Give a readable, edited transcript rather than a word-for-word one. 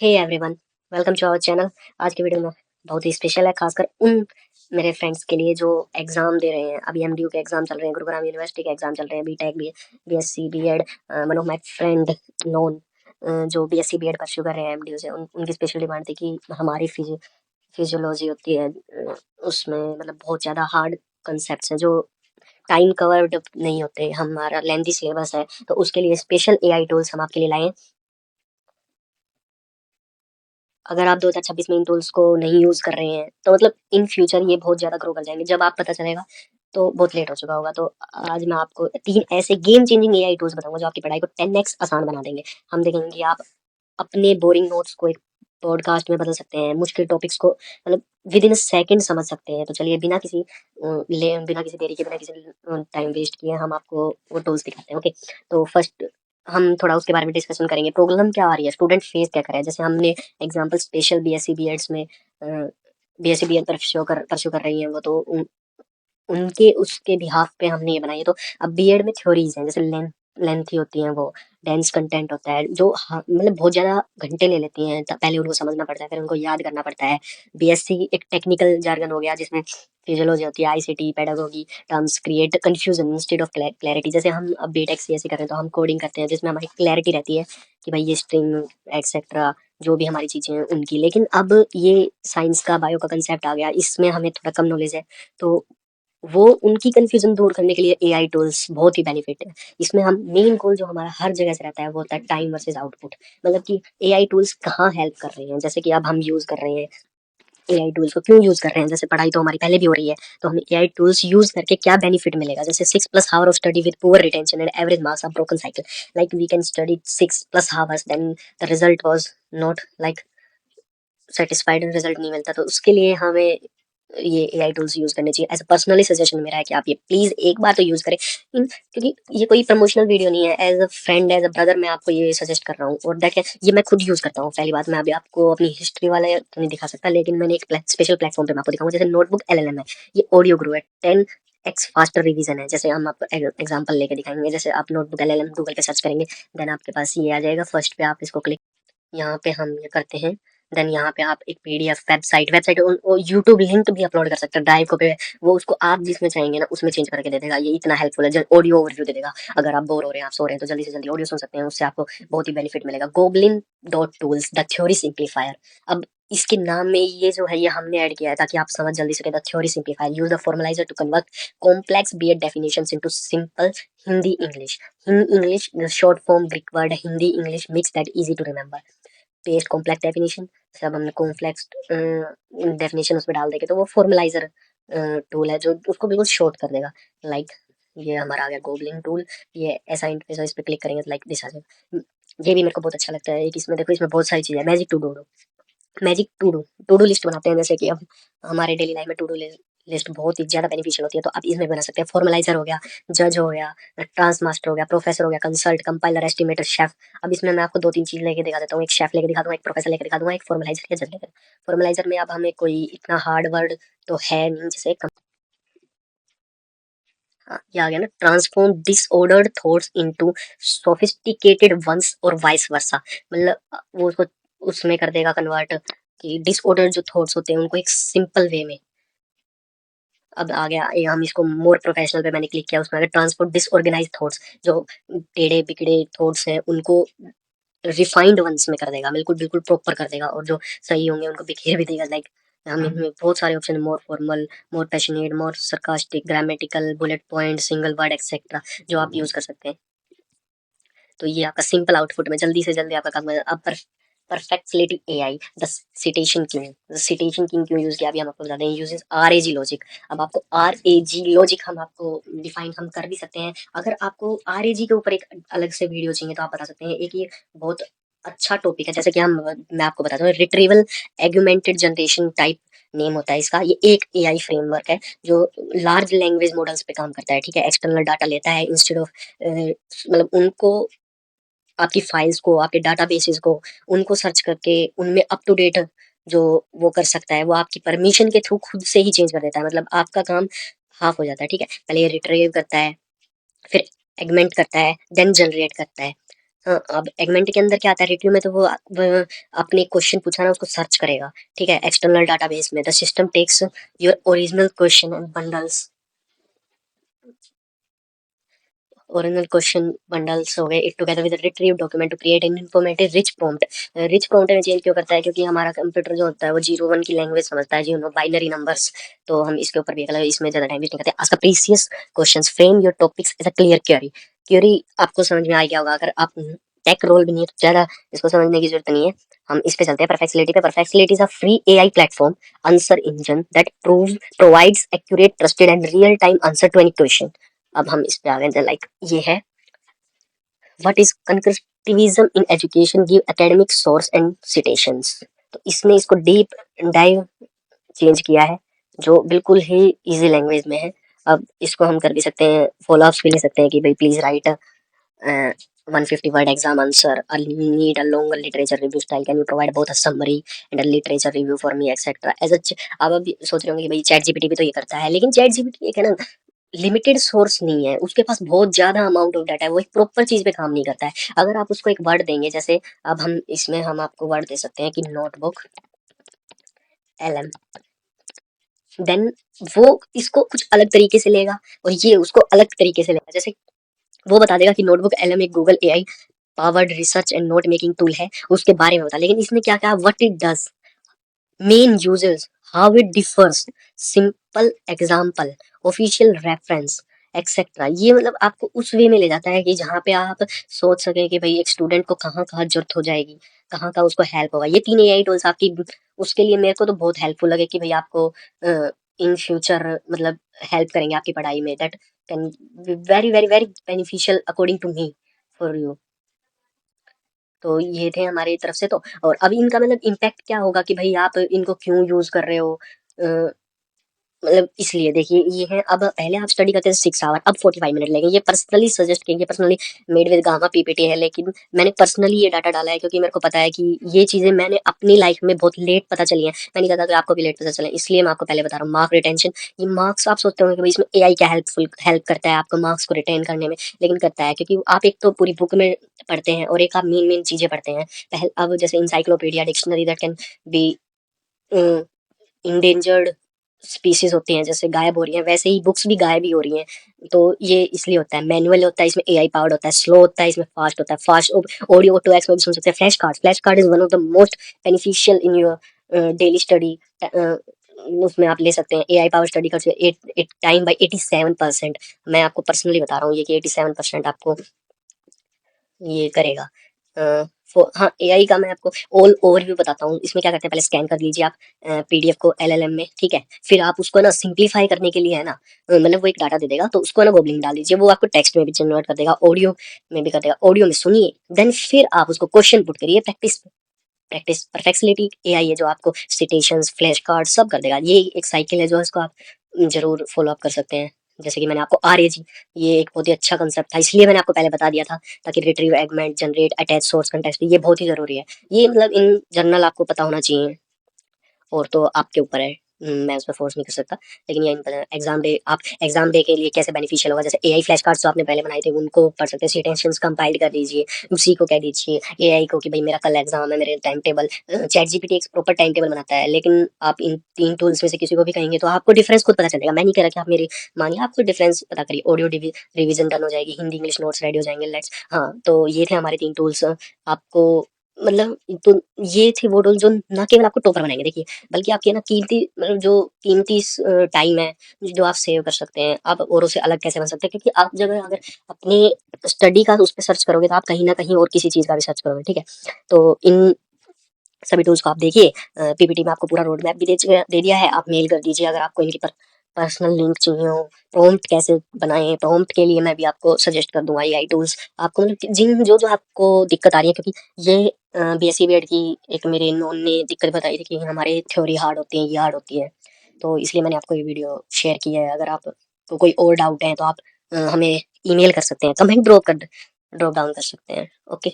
Hey everyone, welcome to our channel. आज की video में बहुत ही स्पेशल है, खासकर उन मेरे फ्रेंड्स के लिए जो एग्जाम दे रहे हैं। अभी एमडीयू के एग्जाम चल रहे हैं, गुरुग्राम यूनिवर्सिटी के एग्जाम चल रहे हैं, BTech B BSc BEd. One of my friend known जो बीएससी बीएड परस्यू कर रहे हैं एमडीयू से, उनकी स्पेशल डिमांड थी कि हमारी फिजियोलॉजी होती है, उसमें मतलब बहुत ज़्यादा हार्ड कंसेप्ट हैं जो टाइम कवर्ड नहीं होते, हमारा लेंथी सिलेबस है, तो उसके लिए स्पेशल एआई टूल्स हम आपके लिए लाए हैं। अगर आप 2026 में इन टूल्स को नहीं यूज़ कर रहे हैं, तो मतलब इन फ्यूचर ये बहुत ज़्यादा ग्रो कर जाएँगे। जब आप पता चलेगा, तो बहुत लेट हो चुका होगा। तो आज मैं आपको 3 ऐसे गेम चेंजिंग एआई टूल्स बताऊँगा, जो आपकी पढ़ाई को 10x आसान बना देंगे। हम देखेंगे कि आप अपने बोरिंग नोट्स को एक पॉडकास्ट में बदल सकते हैं, मुश्किल टॉपिक्स को मतलब विदिन अ सेकंड समझ सकते हैं। तो चलिए बिना किसी देरी के, बिना किसी टाइम वेस्ट किए हम आपको वो टूल्स दिखाते हैं, ओके? तो फर्स्ट हम थोड़ा उसके बारे में डिस्कशन करेंगे। प्रॉब्लम क्या आ रही है? स्टूडेंट फेस क्या कर रहा है? जैसे हमने एग्जांपल स्पेशल बीएससी बीएड्स में बीएससी बीएड परस्यू कर रही हैं वो, तो उनके उसके बिहाफ पे हमने ये बनाई है। तो अब बीएड में थ्योरीज हैं, जैसे लेंथी होती हैं वो, डेंस कंटेंट होता है जो मतलब बहुत ज़्यादा घंटे ले लेती हैं। पहले उनको समझना पड़ता है, फिर उनको याद करना पड़ता है। बीएससी एक टेक्निकल जार्गन हो गया, जिसमें फिजियोलॉजी होती है, ICT, pedagogy terms create confusion instead of clarity. जैसे हम अब बीटेक सीएससी कर रहे हैं, तो हम कोडिंग करते हैं, जिसमें हमारी क्लैरिटी रहती है कि भाई ये स्ट्रिंग एक्सेट्रा जो भी हमारी चीज़ें हैं उनकी। लेकिन अब ये साइंस का, बायो का कंसेप्ट आ गया, इसमें हमें थोड़ा कम नॉलेज है। तो वो उनकी कन्फ्यूज़न दूर करने के लिए एआई टूल्स बहुत ही बेनिफिट है। इसमें हम मेन गोल जो हमारा हर जगह से रहता है, वो होता है टाइम वर्सेस आउटपुट। मतलब कि एआई टूल्स कहाँ हेल्प कर रहे हैं, जैसे कि अब हम यूज़ कर रहे हैं एआई टूल्स को, क्यों यूज़ कर रहे हैं? जैसे पढ़ाई तो हमारी पहले भी हो रही है, तो हमें एआई टूल्स यूज़ करके क्या बेनिफिट मिलेगा? जैसे 6 plus hour of study with poor retention and average marks of broken cycle. Like we can study 6 plus hours, then the result was not like satisfied, result नहीं मिलता। तो उसके लिए हमें ये एआई टूल्स यूज़ करने चाहिए। एज़ अ पर्सनली सजेशन मेरा है कि आप ये प्लीज़ एक बार तो यूज़ करें। क्योंकि ये कोई प्रमोशनल वीडियो नहीं है, as a friend, as a brother मैं आपको ये सजेस्ट कर रहा हूँ। और दैट ये मैं खुद यूज़ करता हूँ। पहली बात, मैं अभी आपको अपनी हिस्ट्री वाला तो नहीं दिखा सकता, लेकिन मैंने एक स्पेशल प्लेटफॉर्म पे मैं आपको दिखाऊंगा। जैसे नोटबुक एलएलएम है, ये ऑडियो गुरु है, 10x फास्टर रिवीजन है। जैसे हम आपको एग्जाम्पल लेके दिखाएंगे। जैसे आप नोटबुक एलएलएम गूगल पे सर्च करेंगे, देन आपके पास ये आ जाएगा। फर्स्ट पे आप इसको क्लिक, यहाँ पे हम ये करते हैं, देन यहाँ पे आप एक पीडीएफ वेबसाइट यूट्यूब लिंक भी अपलोड कर सकते हैं ड्राइव को पे। वो उसको आप जिसमें चाहेंगे ना उसमें चेंज करके दे देगा। ये इतना हेल्पफुल है। ऑडियो ओवरव्यू दे देगा। अगर आप बोर हो रहे हैं, आप सो रहे हैं, तो जल्दी से जल्दी ऑडियो सुन सकते हैं, उससे आपको बहुत ही बेनिफिट मिलेगा। Goblin dot tools the theory simplifier. अब इसके नाम में ये जो है, ये हमने ऐड किया है ताकि आप समझ जल्दी सके। The theory simplifier use the formaliser to convert complex BEd definitions into simple Hindi English. Hindi English short form Greek word Hindi English mix that easy to remember. Paste complex definition, सब हमने कॉम्प्लेक्स डेफिनेशन उसमें डाल देंगे, तो वो फॉर्मलाइजर टूल है जो उसको बिल्कुल शॉर्ट कर देगा। लाइक ये हमारा आ गया गोबलिंग टूल। ये ऐसा इंटरफेस है, इस पे क्लिक करेंगे तो लाइक दिस आ जाएगा। ये भी मेरे को बहुत अच्छा लगता है। एक इसमें देखो, इसमें बहुत सारी चीज़ें हैं। मैजिक टू डू लिस्ट बनाते हैं। जैसे कि अब हमारे डेली लाइफ में टू डू लिस्ट बहुत ही ज़्यादा बेनिफिशियल होती है, तो आप इसमें बना सकते हैं। फॉर्मलाइजर हो गया, जज हो गया, ट्रांस मास्टर हो गया, प्रोफेसर हो गया, कंसल्ट, कंपाइलर, एस्टिमेटर, शेफ। अब इसमें मैं आपको दो तीन चीज़ लेके दिखा देता हूँ। एक शेफ लेके दिखा दूंगा, एक प्रोफेसर लेके दिखा दूंगा, एक फॉर्मलाइजर या जज लेके। फॉर्मलाइजर में अब हमें कोई इतना हार्ड वर्ड तो है नहीं, जैसे ये आ गया ना, transform disordered thoughts into sophisticated ones और वाइस वर्सा। मतलब वो उसको उसमें कर देगा कन्वर्ट, कि डिसऑर्डर जो थॉट्स होते हैं उनको एक सिंपल वे में। अब आ गया ये, हम इसको मोर प्रोफेशनल पे मैंने क्लिक किया, उसमें ट्रांसपोर्ट डिसऑर्गेनाइज थॉट्स, जो टेढ़े बिगड़े थॉट्स हैं उनको रिफाइंड वंस में कर देगा, बिल्कुल बिल्कुल प्रॉपर कर देगा। और जो सही होंगे उनको बिखेर भी देगा। लाइक हम इनमें बहुत सारे option, more formal, more passionate, more sarcastic, grammatical, bullet point, single word etcetera, जो आप यूज कर सकते हैं। तो ये आपका सिंपल आउटपुट में जल्दी से जल्दी आपका काम है। अब perfectly AI the citation king क्यों यूज किया, अभी हम आपको बता दें। Uses R A G logic. अब आपको आर ए जी लॉजिक हम आपको डिफाइन हम कर भी सकते हैं। अगर आपको आर ए जी के ऊपर एक अलग से वीडियो चाहिए, तो आप बता सकते हैं। एक ये बहुत अच्छा टॉपिक है। जैसे कि मैं आपको बताता हूँ, रिट्रीवल एगुमेंटेड जनरेशन टाइप नेम होता है इसका। ये एक एआई फ्रेमवर्क है जो लार्ज लैंग्वेज मॉडल्स पे काम करता है। ठीक है, एक्सटर्नल डाटा लेता है इंस्टेड ऑफ मतलब उनको, आपकी फाइल्स को, आपके डाटाबेसेस को, उनको सर्च करके उनमें अप टू डेट जो वो कर सकता है, वो आपकी परमिशन के थ्रू खुद से ही चेंज कर देता है। मतलब आपका काम हाफ हो जाता है। ठीक है, पहले ये रिट्रीव करता है, फिर एगमेंट करता है, देन जनरेट करता है। हाँ, अब एगमेंट के अंदर क्या आता है रिट्रीव में, तो वो आपने क्वेश्चन पूछा ना उसको सर्च करेगा, ठीक है, एक्सटर्नल डाटाबेस में। The system takes your original question and bundles, original question bundles हो गए, it together with retrieve document to create an informative rich prompt. Rich prompt में चेंज क्यों करता है, क्योंकि हमारा कंप्यूटर जो होता है वो 0 1 की लैंग्वेज समझता है, जी बाइनरी नंबर्स। तो हम इसके ऊपर भी मतलब इसमें ज्यादा टाइम वेस्ट नहीं करते। Ask precious questions, frame your topics as a clear query. Query आपको समझ में आ गया होगा, अगर आप टेक रोल भी नहीं है तो ज्यादा इसको समझने की जरूरत नहीं है। हम इस पे चलते हैं परफेक्सिलिटी पे। Perplexity is a free AI platform answer engine that provides accurate, trusted and real time answer to any question. अब हम इस पे आ गए, लाइक ये है what is constructivism in education, give academic source and citations. तो इसने इसको डीप डाइव चेंज किया है, जो बिल्कुल ही इजी लैंग्वेज में है। अब इसको हम कर भी सकते हैं, फॉलो अप्स भी ले सकते हैं कि भाई please write 150 word exam answer, need a longer literature review style, can you provide both a summary and a literature review for me etcetera एज अब अभी सोच रहे होंगे कि भाई चैट जीपीटी भी तो ये करता है, लेकिन चैट जीपीटी एक है ना, लिमिटेड सोर्स नहीं है, उसके पास बहुत ज्यादा अमाउंट ऑफ डाटा है, वो एक प्रॉपर चीज पे काम नहीं करता है। अगर आप उसको एक वर्ड देंगे, जैसे अब हम इसमें हम आपको वर्ड दे सकते हैं कि नोटबुक एलएम, देन वो इसको कुछ अलग तरीके से लेगा और ये उसको अलग तरीके से लेगा। जैसे वो बता देगा कि नोटबुक एलएम एक Google AI powered research and note making tool है, उसके बारे में बता, लेकिन इसने क्या कहा, what it does, main uses, how it differs, simple example, official reference, etcetera. ये मतलब आपको उस वे में ले जाता है कि जहाँ पे आप सोच सके कि भाई एक स्टूडेंट को कहाँ कहाँ जरूरत हो जाएगी, कहाँ का उसको हेल्प होगा। ये तीन एआई टूल्स आपकी उसके लिए मेरे को तो बहुत हेल्पफुल लगे कि भाई आपको इन फ्यूचर मतलब हेल्प करेंगे आपकी पढ़ाई में। That can be very very very beneficial according to me for you. तो ये थे हमारी तरफ से। तो और अभी इनका मतलब इम्पैक्ट क्या होगा कि भाई आप इनको क्यों यूज कर रहे हो, मतलब इसलिए देखिए ये है। अब पहले आप स्टडी करते थे 6 आवर, अब 45 मिनट लेंगे। ये पर्सनली सजेस्ट किए, personally made with gamma PPT है, लेकिन मैंने पर्सनली ये डाटा डाला है क्योंकि मेरे को पता है कि ये चीजें मैंने अपनी लाइफ में बहुत लेट पता चली हैं। मैं नहीं चाहता कि आपको भी लेट पता चले, इसलिए मैं आपको पहले बता रहा हूँ। मार्क रिटेंशन, ये मार्क्स आप सोचते होंगे कि भाई इसमें एआई क्या हेल्प करता है आपको मार्क्स को रिटेन करने में, लेकिन करता है क्योंकि आप एक तो पूरी बुक में पढ़ते हैं और एक आप मेन मेन चीजें पढ़ते हैं। पहले अब जैसे encyclopedia, dictionary that can B endangered species होती हैं, जैसे गायब हो रही हैं, वैसे ही बुक्स भी गायब ही हो रही हैं। तो ये इसलिए होता है। मैनुअल होता है इसमें, एआई पावर्ड होता है, स्लो होता है इसमें, फास्ट होता है। फास्ट ऑडियो 2x में भी सुन सकते हैं। Flash card is one of the most beneficial in your daily study. उसमें आप ले सकते हैं एआई पावर स्टडी कर, टाइम बाई 87%। मैं आपको पर्सनली बता रहा हूँ ये कि 87% आपको ये करेगा। हाँ, एआई का मैं आपको ऑल ओवरव्यू बताता हूँ। इसमें क्या करते हैं, पहले स्कैन कर लीजिए आप पीडीएफ को एलएलएम में, ठीक है। फिर आप उसको ना सिंप्लीफाई करने के लिए है ना, मतलब वो एक डाटा दे देगा, तो उसको ना गोबलिंग डाल दीजिए, वो आपको टेक्स्ट में भी जनरेट कर देगा, ऑडियो में भी कर देगा। ऑडियो में सुनिए, देन फिर आप उसको क्वेश्चन पुट करिए। प्रैक्टिस प्रैक्टिस परफेक्सिलिटी एआई है जो आपको सिटेशंस, फ्लैश कार्ड सब कर देगा। ये एक साइकिल है जो इसको आप जरूर फॉलो अप कर सकते हैं। जैसे कि मैंने आपको आरएजी, ये एक बहुत ही अच्छा कंसेप्ट था, इसलिए मैंने आपको पहले बता दिया था, ताकि retrieve, augment, generate, attach source context, ये बहुत ही जरूरी है। ये मतलब इन जनरल आपको पता होना चाहिए, और तो आपके ऊपर है। मैं उसमें फोर्स नहीं कर सकता, लेकिन ये एग्जाम डे, आप एग्जाम डे के लिए कैसे बेनिफिशियल होगा, जैसे एआई फ्लैश कार्ड्स जो आपने पहले बनाए थे उनको पढ़ सकते हैं। सिटेशंस कंपाइल कर दीजिए, उसी को कह दीजिए एआई को कि भाई मेरा कल एग्जाम है, मेरे टाइम टेबल। चैट जीपीटी एक प्रॉपर टाइम टेबल बनाता है, लेकिन आप इन तीन टूल्स में से किसी को भी कहेंगे तो आपको डिफरेंस खुद पता चलेगा। मैं नहीं कह रहा कि आप मेरी मानिए, आपको डिफरेंस पता करिए। ऑडियो रिवीजन डन हो जाएगी, हिंदी इंग्लिश नोट्स रेडी हो जाएंगे। लेट्स, हाँ, तो ये थे हमारे 3 टूल्स। आपको मतलब तो ये थे वो टूल जो ना केवल आपको टॉपर बनाएंगे, देखिए, बल्कि आपके ना कीमती मतलब जो कीमती टाइम है जो आप सेव कर सकते हैं। आप औरों से अलग कैसे बन सकते हैं, क्योंकि आप जब अगर अपनी स्टडी का उस पे सर्च करोगे तो आप कहीं ना कहीं और किसी चीज का भी सर्च करोगे, ठीक है। तो इन सभी टूल्स को आप देखिए। पीपीटी में आपको पूरा रोड मैप भी दे दिया है, आप मेल कर दीजिए अगर आपको इनकी पर्सनल लिंक चाहिए हो। प्रॉम्प्ट कैसे बनाएं, प्रॉम्प्ट के लिए मैं भी आपको सजेस्ट कर दूंगा एआई टूल्स। आपको मतलब कि जिन जो जो आपको दिक्कत आ रही है, क्योंकि ये बीएससी बीएड की एक मेरे नॉन ने दिक्कत बताई थी कि हमारे थ्योरी हार्ड होती है, ये हार्ड होती है। तो इसलिए मैंने आपको ये वीडियो शेयर किया है। अगर आपको कोई और डाउट है तो आप हमें ईमेल कर सकते हैं, कमेंट ड्रॉप डाउन कर सकते हैं। ओके।